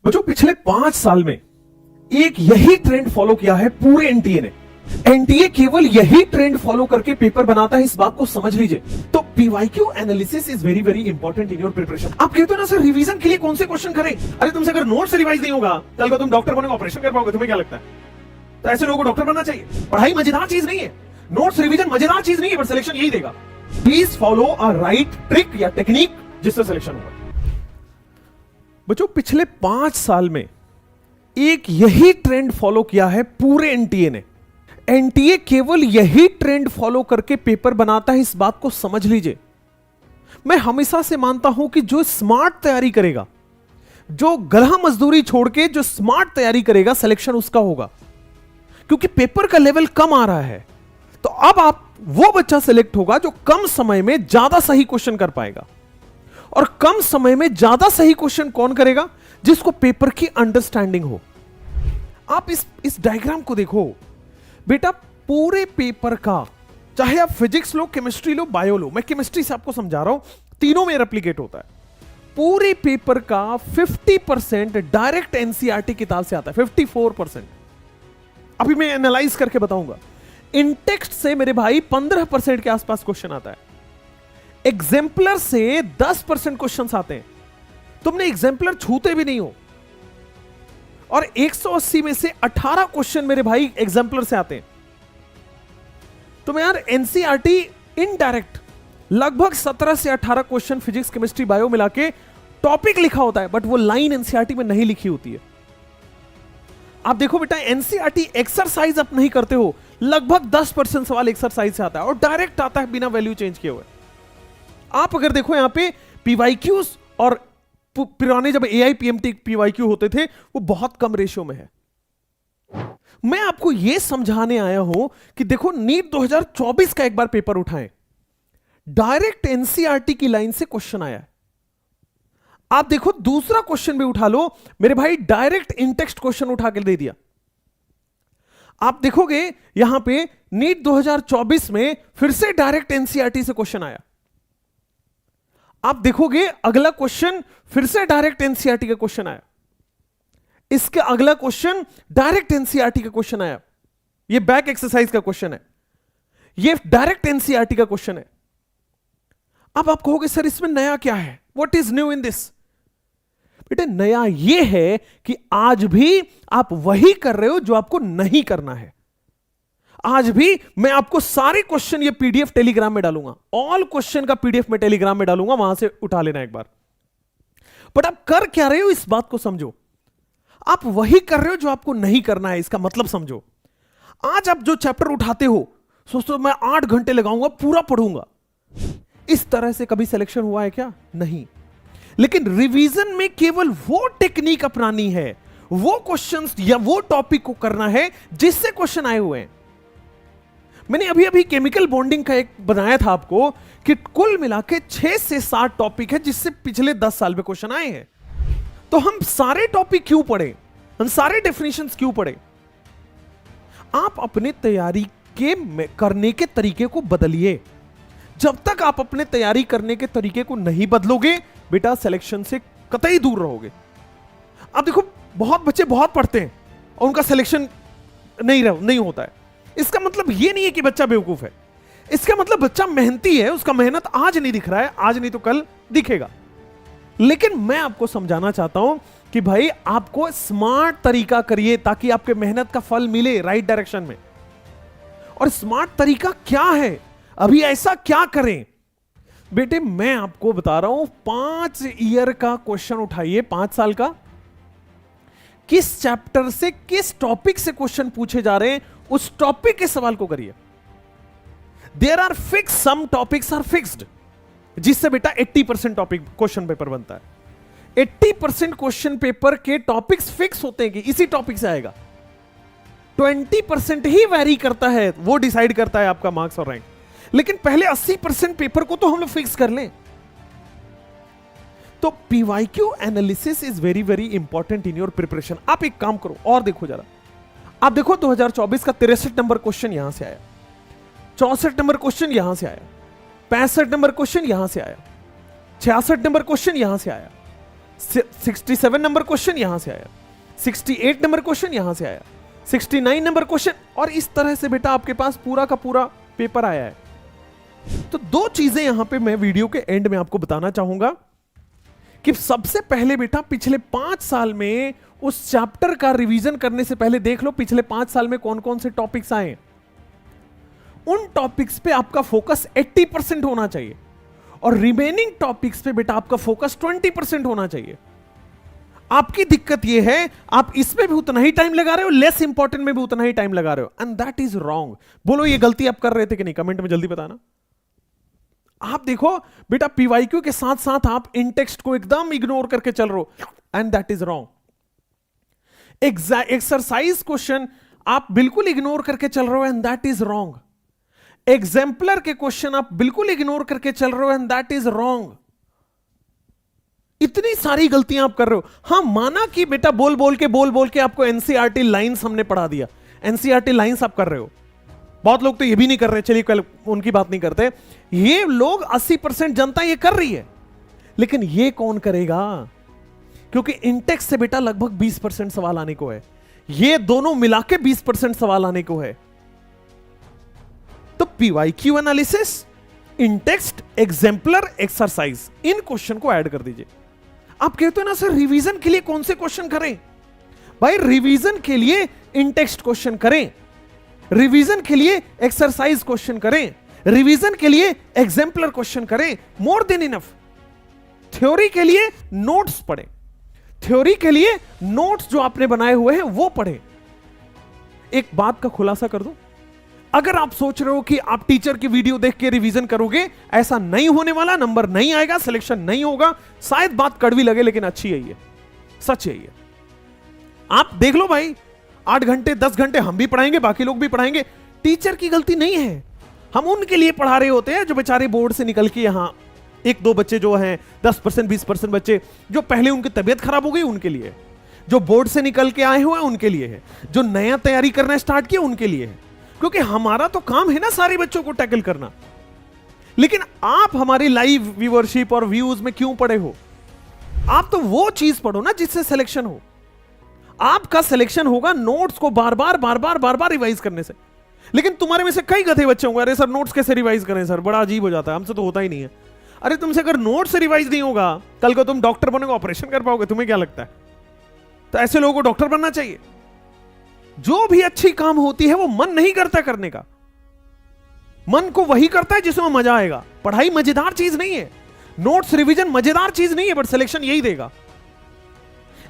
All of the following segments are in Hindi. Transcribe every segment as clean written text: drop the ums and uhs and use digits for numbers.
बच्चों पिछले 5 साल में एक यही ट्रेंड फॉलो किया है पूरे एनटीए ने। एनटीए केवल यही ट्रेंड फॉलो करके पेपर बनाता है, इस बात को समझ लीजिए। तो PYQ analysis is very very important in your preparation. आप कहते हो ना सर रिवीजन के लिए कौन से क्वेश्चन करें? अरे तुमसे अगर नोट से रिवाइज नहीं होगा कल को तुम डॉक्टर बनेगा, ऑपरेशन कर पाओगे? तुम्हें क्या लगता है? तो ऐसे लोगों को डॉक्टर बनना चाहिए। पढ़ाई मजेदार चीज नहीं है, नोट्स रिवीजन मजेदार चीज नहीं है, बट सिलेक्शन यही देगा। Please follow a right trick या टेक्निक जिससे सिलेक्शन होगा। बच्चों पिछले 5 साल में एक यही ट्रेंड फॉलो किया है पूरे एनटीए ने। एनटीए केवल यही ट्रेंड फॉलो करके पेपर बनाता है, इस बात को समझ लीजिए। मैं हमेशा से मानता हूं कि जो स्मार्ट तैयारी करेगा, जो गधा मजदूरी छोड़ के जो स्मार्ट तैयारी करेगा, सिलेक्शन उसका होगा। क्योंकि पेपर का लेवल कम आ रहा है, तो अब आप वो बच्चा सिलेक्ट होगा जो कम समय में ज्यादा सही क्वेश्चन कर पाएगा। और कम समय में ज्यादा सही क्वेश्चन कौन करेगा? जिसको पेपर की अंडरस्टैंडिंग हो। आप इस डायग्राम को देखो बेटा, पूरे पेपर का, चाहे आप फिजिक्स लो, केमिस्ट्री लो, बायो लो, मैं केमिस्ट्री से आपको समझा रहा हूं, तीनों में रेप्लिकेट होता है। पूरे पेपर का 50% डायरेक्ट एनसीईआरटी किताब से आता है, 54%। अभी मैं एनालाइज करके बताऊंगा। इन टेक्स्ट से मेरे भाई 15% के आसपास क्वेश्चन आता है। एग्जाम्पलर से 10% क्वेश्चंस आते हैं। तुमने एग्जाम्पलर छूते भी नहीं हो। और 180 में से 18 क्वेश्चन मेरे भाई एग्जाम्पलर से आते हैं। तुम यार एनसीईआरटी इनडायरेक्ट लगभग 17 से 18 क्वेश्चन फिजिक्स, केमिस्ट्री, बायो मिला के टॉपिक लिखा होता है, बट वो लाइन एनसीईआरटी में नहीं लिखी होती है। आप देखो बेटा, एनसीईआरटी एक्सरसाइज आप नहीं करते हो, लगभग 10% सवाल एक्सरसाइज से आता है और डायरेक्ट आता है बिना वैल्यू चेंज किए हुए। आप अगर देखो यहां पे पीवाईक्यूज और पुराने जब एआई पीएमटी पीवाईक्यू होते थे, वो बहुत कम रेशियो में है। मैं आपको यह समझाने आया हूं कि देखो नीट 2024 का एक बार पेपर उठाएं, डायरेक्ट एनसीईआरटी की लाइन से क्वेश्चन आया है। आप देखो दूसरा क्वेश्चन भी उठा लो मेरे भाई, डायरेक्ट इनटेक्स्ट क्वेश्चन उठा के दे दिया। आप देखोगे यहां पे नीट 2024 में फिर से डायरेक्ट एनसीईआरटी से क्वेश्चन आया। आप देखोगे अगला क्वेश्चन फिर से डायरेक्ट एनसीईआरटी का क्वेश्चन आया। इसके अगला क्वेश्चन डायरेक्ट एनसीईआरटी का क्वेश्चन आया। ये बैक एक्सरसाइज का क्वेश्चन है, ये डायरेक्ट एनसीईआरटी का क्वेश्चन है। अब आप कहोगे सर इसमें नया क्या है? What is new in this? बेटे नया यह है कि आज भी आप वही कर रहे हो जो आपको नहीं करना है। आज भी मैं आपको सारे क्वेश्चन ये पीडीएफ टेलीग्राम में डालूंगा, ऑल क्वेश्चन का पीडीएफ में टेलीग्राम में डालूंगा, वहां से उठा लेना एक बार। बट आप कर क्या रहे हो इस बात को समझो। आप वही कर रहे हो जो आपको नहीं करना है, इसका मतलब समझो। आज आप जो चैप्टर उठाते हो, सोचो मैं 8 घंटे लगाऊंगा, पूरा पढ़ूंगा। इस तरह से कभी सिलेक्शन हुआ है क्या? नहीं। लेकिन रिवीजन में केवल वो टेक्निक अपनानी है, वो क्वेश्चंस या वो टॉपिक को करना है जिससे क्वेश्चन आए हुए हैं। मैंने अभी अभी केमिकल बॉन्डिंग का एक बनाया था आपको कि कुल मिला के 6 से 7 टॉपिक है जिससे पिछले 10 साल में क्वेश्चन आए हैं। तो हम सारे टॉपिक क्यों पढ़े, हम सारे डेफिनेशंस क्यों पढ़े? आप अपने तैयारी के करने के तरीके को बदलिए। जब तक आप अपने तैयारी करने के तरीके को नहीं बदलोगे बेटा, सिलेक्शन से कतई दूर रहोगे। आप देखो बहुत बच्चे बहुत पढ़ते हैं और उनका सिलेक्शन नहीं होता है। इसका मतलब यह नहीं है कि बच्चा बेवकूफ है, इसका मतलब बच्चा मेहनती है, उसका मेहनत आज नहीं दिख रहा है, आज नहीं तो कल दिखेगा। लेकिन मैं आपको समझाना चाहता हूं कि भाई आपको स्मार्ट तरीका करिए ताकि आपके मेहनत का फल मिले राइट डायरेक्शन में। और स्मार्ट तरीका क्या है, अभी ऐसा क्या करें? बेटे मैं आपको बता रहा हूं, 5 ईयर का क्वेश्चन उठाइए, 5 साल का, किस चैप्टर से किस टॉपिक से क्वेश्चन पूछे जा रहे हैं, उस टॉपिक के सवाल को करिए। There are fix, some topics are fixed, जिससे बेटा 80% टॉपिक क्वेश्चन पेपर बनता है। 80% क्वेश्चन पेपर के टॉपिक्स फिक्स होते हैं कि इसी टॉपिक से आएगा। 20% ही वैरी करता है, वो डिसाइड करता है आपका मार्क्स और रैंक। लेकिन पहले 80% पेपर को तो हम लोग फिक्स कर लें। तो PYQ analysis is very very important in your preparation. आप एक काम करो और देखो जरा, आप देखो 2024 का 63 नंबर क्वेश्चन यहां से आया, 64 नंबर क्वेश्चन यहां से आया, 65 नंबर क्वेश्चन यहां से आया, 66 नंबर क्वेश्चन यहां से आया, 67 नंबर क्वेश्चन यहां से आया, 68 नंबर क्वेश्चन यहां से आया, 69 नंबर क्वेश्चन, और इस तरह से बेटा आपके पास पूरा का पूरा पेपर आया है। तो दो चीजें यहां पे मैं वीडियो के एंड में आपको बताना चाहूंगा कि सबसे पहले बेटा पिछले 5 साल में उस चैप्टर का रिवीजन करने से पहले देख लो पिछले 5 साल में कौन कौन से टॉपिक्स आए। उन टॉपिक्स पे आपका फोकस 80% होना चाहिए और रिमेनिंग टॉपिक्स पे बेटा आपका फोकस 20% होना चाहिए। आपकी दिक्कत यह है आप इसमें भी उतना ही टाइम लगा रहे हो, लेस इंपॉर्टेंट में भी उतना ही टाइम लगा रहे हो, एंड दैट इज रॉन्ग। बोलो ये गलती आप कर रहे थे कि नहीं, कमेंट में जल्दी बताना। आप देखो बेटा पीवाईक्यू के साथ साथ आप इन टेक्स्ट को एकदम इग्नोर करके चल रहे हो, and that is wrong. Exercise question आप बिल्कुल इग्नोर करके चल रहे हो, and that is wrong. Exemplar के क्वेश्चन आप बिल्कुल इग्नोर करके चल रहे हो, एंड दैट इज रॉन्ग। इतनी सारी गलतियां आप कर रहे हो। हां, माना कि बेटा बोल बोल के आपको एनसीईआरटी लाइंस हमने पढ़ा दिया, एनसीईआरटी लाइंस आप कर रहे हो। बहुत लोग तो ये भी नहीं कर रहे, चलिए कल उनकी बात नहीं करते। ये लोग 80% जनता ये कर रही है, लेकिन ये कौन करेगा? क्योंकि इंटेक्स से बेटा लगभग 20% सवाल आने को है, ये दोनों मिला के 20% सवाल आने को है। तो PYQ analysis, intext, exemplar, exercise, इन क्वेश्चन को ऐड कर दीजिए। आप कहते हो ना सर रिवीजन के लिए कौन से क्वेश्चन करें? भाई रिवीजन के लिए इंटेक्स्ट क्वेश्चन करें, रिवीजन के लिए एक्सरसाइज क्वेश्चन करें, रिवीजन के लिए एग्जाम्पलर क्वेश्चन करें, मोर देन इनफ। थ्योरी के लिए नोट्स पढ़ें, थ्योरी के लिए नोट्स जो आपने बनाए हुए हैं वो पढ़ें। एक बात का खुलासा कर दूं, अगर आप सोच रहे हो कि आप टीचर की वीडियो देख के रिवीजन करोगे, ऐसा नहीं होने वाला, नंबर नहीं आएगा, सिलेक्शन नहीं होगा। शायद बात कड़वी लगे लेकिन अच्छी है, ये सच है। ये आप देख लो भाई, 8 घंटे 10 घंटे हम भी पढ़ाएंगे, बाकी लोग भी पढ़ाएंगे, टीचर की गलती नहीं है। हम उनके लिए पढ़ा रहे होते हैं जो बेचारे बोर्ड से निकल के यहां 1-2 बच्चे जो हैं 10% 20% बच्चे जो पहले उनकी तबीयत खराब हो गई उनके लिए, जो बोर्ड से निकल के आए हुए हैं उनके लिए है, जो नया तैयारी करना स्टार्ट किया उनके लिए है। क्योंकि हमारा तो काम है ना सारे बच्चों को टैकल करना। लेकिन आप हमारी लाइव व्यूअरशिप और व्यूज में क्यों पड़े हो? आप तो वो चीज पढ़ो ना जिससे सिलेक्शन हो। आपका सिलेक्शन होगा नोट्स को बार बार रिवाइज करने से। लेकिन तुम्हारे में से कई गधे बच्चे होंगे, अरे सर नोट्स कैसे रिवाइज करें सर, बड़ा अजीब हो जाता है, हमसे तो होता ही नहीं है। अरे तुमसे अगर नोट्स से रिवाइज नहीं होगा, कल को तुम डॉक्टर बनोगे, ऑपरेशन कर पाओगे? तुम्हें क्या लगता है? तो ऐसे लोगों को डॉक्टर बनना चाहिए। जो भी अच्छी काम होती है वो मन नहीं करता करने का, मन को वही करता है जिसमें मजा आएगा। पढ़ाई मजेदार चीज नहीं है, नोट्स रिवीजन मजेदार चीज नहीं है, बट सिलेक्शन यही देगा।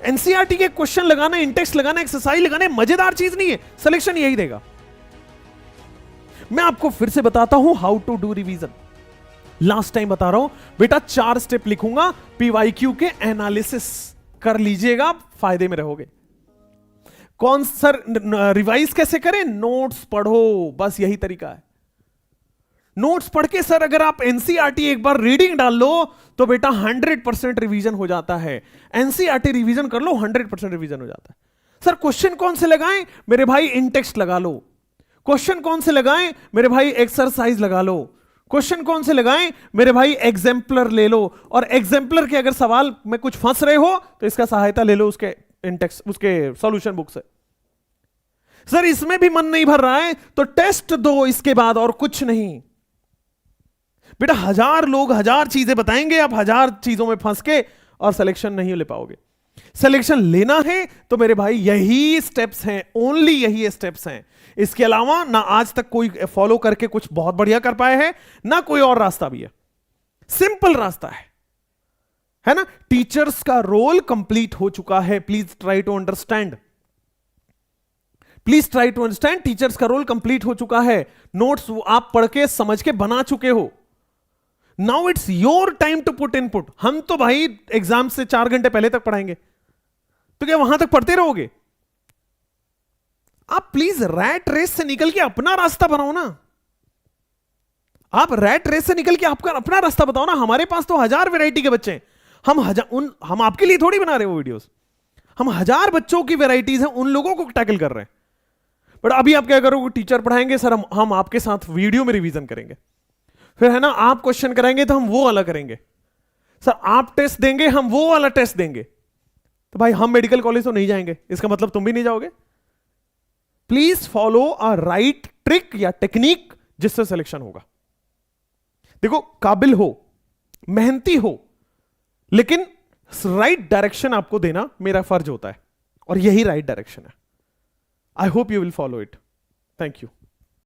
एनसीईआरटी के क्वेश्चन लगाना, इंटेक्स्ट लगाना, एक्सरसाइज लगाना मजेदार चीज नहीं है, सिलेक्शन यही देगा। मैं आपको फिर से बताता हूं how to do revision. Last time बता रहा हूं बेटा, 4 स्टेप लिखूंगा, पीवाईक्यू के एनालिसिस कर लीजिएगा, फायदे में रहोगे। कौन सर रिवाइज कैसे करें? नोट्स पढ़ो, बस यही तरीका है। नोट्स पढ़ के सर अगर आप एनसीईआरटी एक बार रीडिंग डाल लो तो बेटा 100% रिवीजन हो जाता है। एनसीईआरटी रिवीजन कर लो, 100% रिवीजन हो जाता है। सर क्वेश्चन कौन से लगाएं? मेरे भाई इंटेक्स्ट लगा लो। क्वेश्चन कौन से लगाएं? मेरे भाई एक्सरसाइज लगा लो। क्वेश्चन कौन से लगाएं? मेरे भाई एग्जाम्पलर ले लो। और एग्जाम्पलर के अगर सवाल में कुछ फंस रहे हो तो इसका सहायता ले लो उसके इंटेक्स्ट, उसके सॉल्यूशन बुक से। सर इसमें भी मन नहीं भर रहा है तो टेस्ट दो इसके बाद, और कुछ नहीं। बेटा 1000 लोग 1000 चीजें बताएंगे, आप 1000 चीजों में फंस के और सिलेक्शन नहीं ले पाओगे। सिलेक्शन लेना है तो मेरे भाई यही स्टेप्स हैं, ओनली यही स्टेप्स हैं। इसके अलावा ना आज तक कोई फॉलो करके कुछ बहुत बढ़िया कर पाए हैं, ना कोई और रास्ता भी है। सिंपल रास्ता है ना। टीचर्स का रोल कंप्लीट हो चुका है, please try to understand, please try to understand. Teachers का रोल कंप्लीट हो चुका है, नोट्स आप पढ़ के समझ के बना चुके हो। Now it's your time to put input. हम तो भाई एग्जाम से 4 घंटे पहले तक पढ़ाएंगे, तो क्या वहां तक पढ़ते रहोगे? आप प्लीज रैट रेस से निकल के अपना रास्ता बनाओ ना। आप रैट रेस से निकल के आपका अपना रास्ता बताओ ना। हमारे पास तो 1000 वैरायटी के बच्चे हैं, हम आपके लिए थोड़ी बना रहे वो वीडियोस। हम 1000 बच्चों की वैरायटीज हैं, उन लोगों को टैकल कर रहे हैं। बट अभी आप क्या करोगे? टीचर पढ़ाएंगे सर, हम आपके साथ वीडियो में रिवीजन करेंगे, फिर है ना आप क्वेश्चन कराएंगे तो हम वो अलग करेंगे। सर आप टेस्ट देंगे, हम वो वाला टेस्ट देंगे। तो भाई हम मेडिकल कॉलेज तो नहीं जाएंगे, इसका मतलब तुम भी नहीं जाओगे। Please follow a right trick या टेक्निक जिससे सिलेक्शन होगा। देखो, काबिल हो, मेहनती हो, लेकिन राइट डायरेक्शन आपको देना मेरा फर्ज होता है, और यही राइट डायरेक्शन है। I hope you will follow it. Thank you.